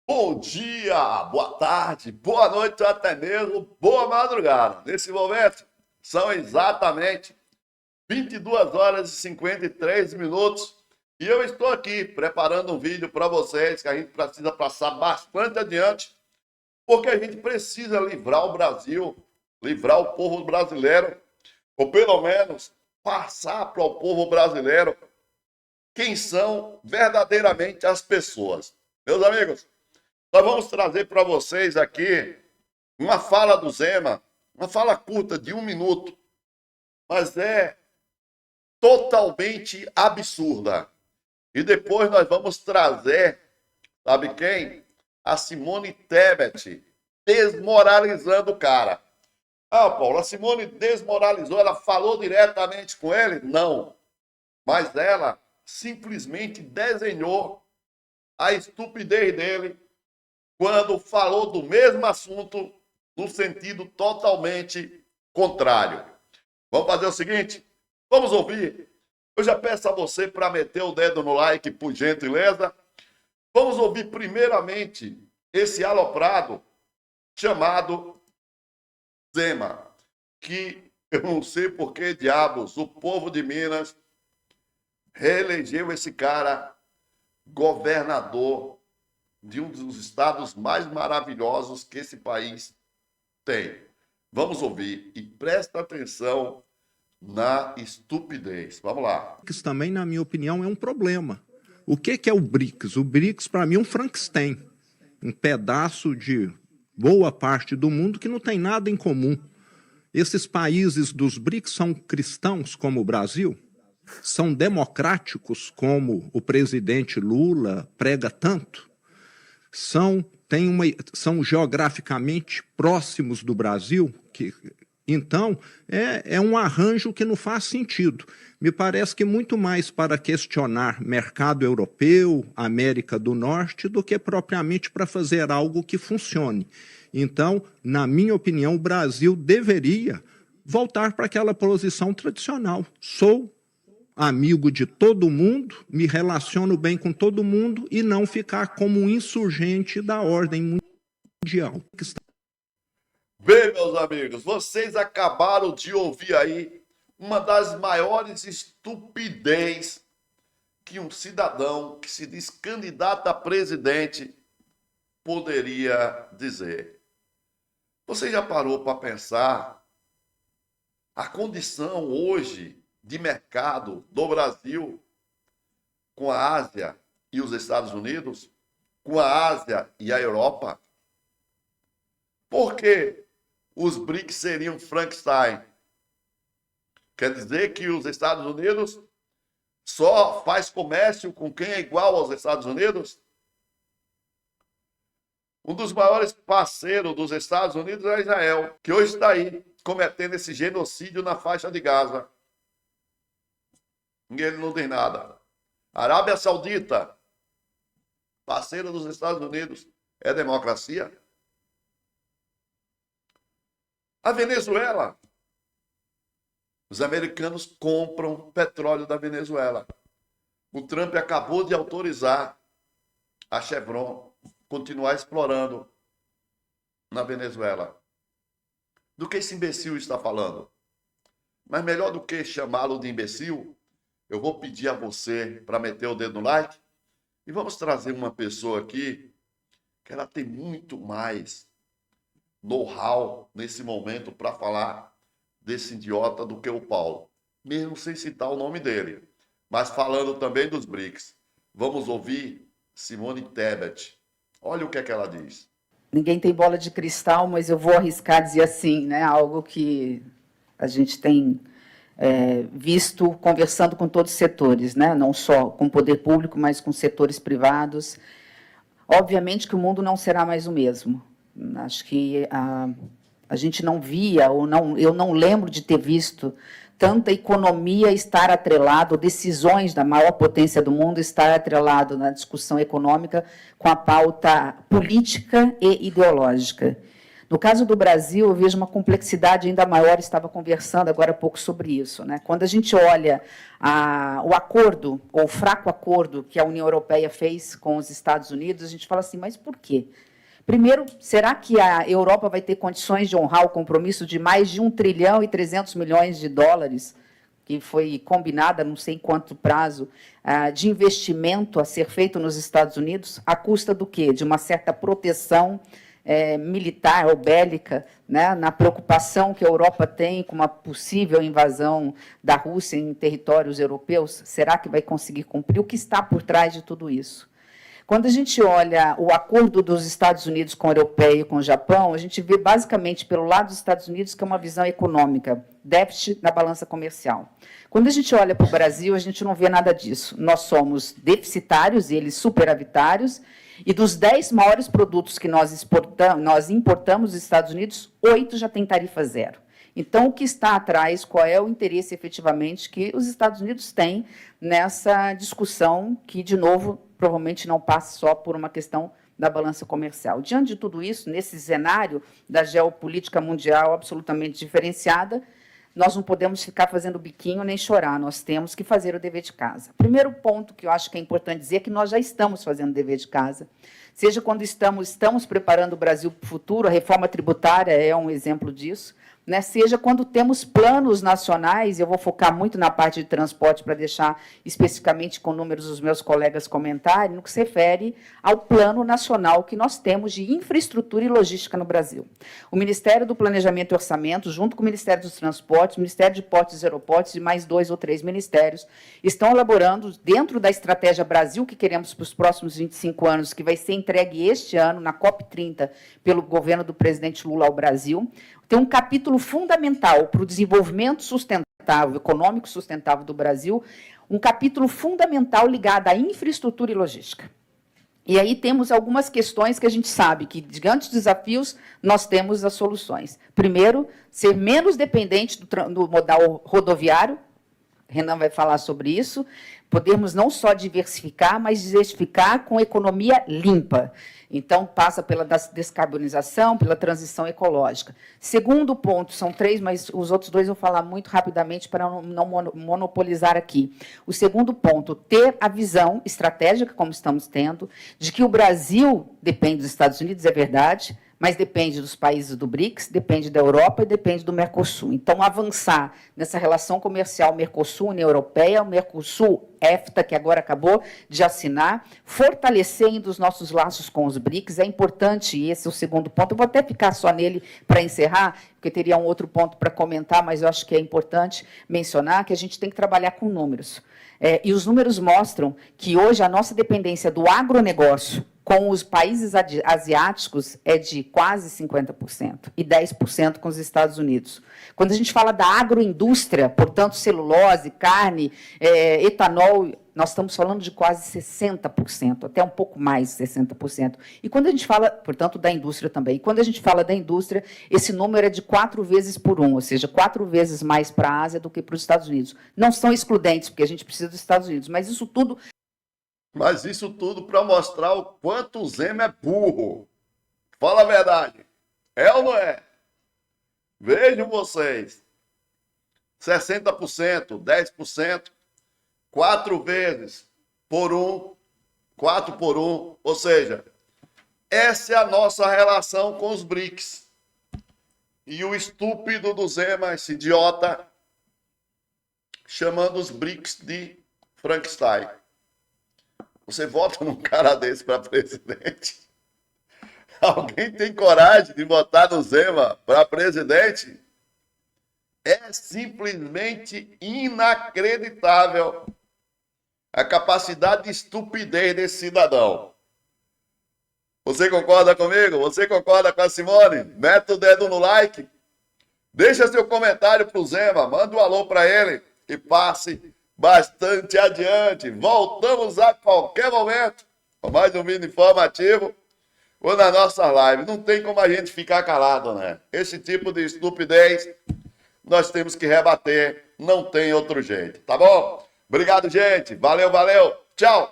Bom dia, boa tarde, boa noite ou até mesmo boa madrugada. Nesse momento, são exatamente 22 horas e 53 minutos e eu estou aqui preparando um vídeo para vocês que a gente precisa passar bastante adiante, porque a gente precisa livrar o Brasil, livrar o povo brasileiro, ou pelo menos passar para o povo brasileiro quem são verdadeiramente as pessoas. Meus amigos, nós vamos trazer para vocês aqui uma fala do Zema, uma fala curta de 1 minuto, mas é totalmente absurda. E depois nós vamos trazer, sabe quem? A Simone Tebet, desmoralizando o cara. Ah, Paulo, a Simone desmoralizou, ela falou diretamente com ele? Não. Mas ela simplesmente desenhou a estupidez dele quando falou do mesmo assunto no sentido totalmente contrário. Vamos fazer o seguinte? Vamos ouvir. Eu já peço a você para meter o dedo no like, por gentileza. Vamos ouvir primeiramente esse aloprado chamado Zema, que eu não sei por que diabos o povo de Minas reelegeu esse cara governador de um dos estados mais maravilhosos que esse país tem. Vamos ouvir e presta atenção na estupidez. Vamos lá. Isso também, na minha opinião, é um problema. O que é o BRICS? O BRICS, para mim, é um Frankenstein. Um pedaço de boa parte do mundo que não tem nada em comum. Esses países dos BRICS são cristãos, como o Brasil? São democráticos, como o presidente Lula prega tanto? São geograficamente próximos do Brasil? Então, é um arranjo que não faz sentido. Me parece que muito mais para questionar mercado europeu, América do Norte, do que propriamente para fazer algo que funcione. Então, na minha opinião, o Brasil deveria voltar para aquela posição tradicional. Sou amigo de todo mundo, me relaciono bem com todo mundo e não ficar como um insurgente da ordem mundial. Bem, meus amigos, vocês acabaram de ouvir aí uma das maiores estupidez que um cidadão que se diz candidato a presidente poderia dizer. Você já parou para pensar a condição hoje de mercado do Brasil com a Ásia e os Estados Unidos, com a Ásia e a Europa? Por que os BRICS seriam Frankenstein? Quer dizer que os Estados Unidos só faz comércio com quem é igual aos Estados Unidos? Um dos maiores parceiros dos Estados Unidos é Israel, que hoje está aí cometendo esse genocídio na faixa de Gaza. Ninguém não diz nada. Arábia Saudita, parceira dos Estados Unidos, é democracia? A Venezuela, os americanos compram petróleo da Venezuela. O Trump acabou de autorizar a Chevron continuar explorando na Venezuela. Do que esse imbecil está falando? Mas melhor do que chamá-lo de imbecil, eu vou pedir a você para meter o dedo no like e vamos trazer uma pessoa aqui que ela tem muito mais know-how nesse momento para falar desse idiota do que o Paulo, mesmo sem citar o nome dele, mas falando também dos BRICS. Vamos ouvir Simone Tebet. Olha o que é que ela diz. Ninguém tem bola de cristal, mas eu vou arriscar dizer assim, né? Algo que a gente tem visto conversando com todos os setores, né? Não só com o poder público, mas com setores privados. Obviamente que o mundo não será mais o mesmo. Acho que a gente não via, ou não, eu não lembro de ter visto tanta economia estar atrelado, decisões da maior potência do mundo estar atrelado na discussão econômica com a pauta política e ideológica. No caso do Brasil, eu vejo uma complexidade ainda maior, estava conversando agora há pouco sobre isso, né? Quando a gente olha o acordo, ou o fraco acordo que a União Europeia fez com os Estados Unidos, a gente fala assim, mas por quê? Primeiro, será que a Europa vai ter condições de honrar o compromisso de mais de 1 trilhão e 300 milhões de dólares, que foi combinada, não sei em quanto prazo, de investimento a ser feito nos Estados Unidos, à custa do quê? De uma certa proteção militar ou bélica, né, na preocupação que a Europa tem com uma possível invasão da Rússia em territórios europeus? Será que vai conseguir cumprir? O que está por trás de tudo isso? Quando a gente olha o acordo dos Estados Unidos com a Europeia e com o Japão, a gente vê basicamente pelo lado dos Estados Unidos que é uma visão econômica, déficit na balança comercial. Quando a gente olha para o Brasil, a gente não vê nada disso. Nós somos deficitários e eles superavitários, e dos 10 maiores produtos que nós importamos dos Estados Unidos, 8 já têm tarifa zero. Então, o que está atrás, qual é o interesse efetivamente que os Estados Unidos têm nessa discussão que, de novo, provavelmente não passa só por uma questão da balança comercial. Diante de tudo isso, nesse cenário da geopolítica mundial absolutamente diferenciada, nós não podemos ficar fazendo biquinho nem chorar, nós temos que fazer o dever de casa. Primeiro ponto que eu acho que é importante dizer é que nós já estamos fazendo o dever de casa. Seja quando estamos preparando o Brasil para o futuro, a reforma tributária é um exemplo disso, né? Seja quando temos planos nacionais, eu vou focar muito na parte de transporte para deixar especificamente com números os meus colegas comentarem, no que se refere ao plano nacional que nós temos de infraestrutura e logística no Brasil. O Ministério do Planejamento e Orçamento, junto com o Ministério dos Transportes, o Ministério de Portos e Aeroportos e mais 2 ou 3 ministérios, estão elaborando, dentro da estratégia Brasil que queremos para os próximos 25 anos, que vai ser entregue este ano, na COP30, pelo governo do presidente Lula ao Brasil, tem um capítulo fundamental para o desenvolvimento sustentável, econômico sustentável do Brasil, um capítulo fundamental ligado à infraestrutura e logística. E aí temos algumas questões que a gente sabe que, diante dos desafios, nós temos as soluções. Primeiro, ser menos dependente do modal rodoviário, Renan vai falar sobre isso, podermos não só diversificar, mas diversificar com economia limpa. Então, passa pela descarbonização, pela transição ecológica. Segundo ponto, são 3, mas os outros 2 eu vou falar muito rapidamente para não monopolizar aqui. O segundo ponto, ter a visão estratégica, como estamos tendo, de que o Brasil depende dos Estados Unidos, é verdade, mas depende dos países do BRICS, depende da Europa e depende do Mercosul. Então, avançar nessa relação comercial Mercosul-União Europeia, o Mercosul-EFTA, que agora acabou de assinar, fortalecendo os nossos laços com os BRICS, é importante, e esse é o segundo ponto. Eu vou até ficar só nele para encerrar, porque teria um outro ponto para comentar, mas eu acho que é importante mencionar que a gente tem que trabalhar com números. E os números mostram que hoje a nossa dependência do agronegócio com os países asiáticos é de quase 50% e 10% com os Estados Unidos. Quando a gente fala da agroindústria, portanto, celulose, carne, etanol, nós estamos falando de quase 60%, até um pouco mais de 60%. E quando a gente fala, portanto, da indústria também, e quando a gente fala da indústria, esse número é de 4 vezes por 1, ou seja, 4 vezes mais para a Ásia do que para os Estados Unidos. Não são excludentes, porque a gente precisa dos Estados Unidos, mas isso tudo para mostrar o quanto o Zema é burro. Fala a verdade. É ou não é? Vejam vocês. 60%, 10%, 4 vezes por 1, 4 por 1. Ou seja, essa é a nossa relação com os BRICS. E o estúpido do Zema, esse idiota, chamando os BRICS de Frankenstein. Você vota num cara desse para presidente? Alguém tem coragem de votar no Zema para presidente? É simplesmente inacreditável a capacidade de estupidez desse cidadão. Você concorda comigo? Você concorda com a Simone? Mete o dedo no like. Deixa seu comentário para o Zema. Manda um alô para ele e passe bastante adiante. Voltamos a qualquer momento com mais um vídeo informativo ou na nossa live. Não tem como a gente ficar calado, né? Esse tipo de estupidez nós temos que rebater. Não tem outro jeito, tá bom? Obrigado, gente. Valeu, valeu. Tchau.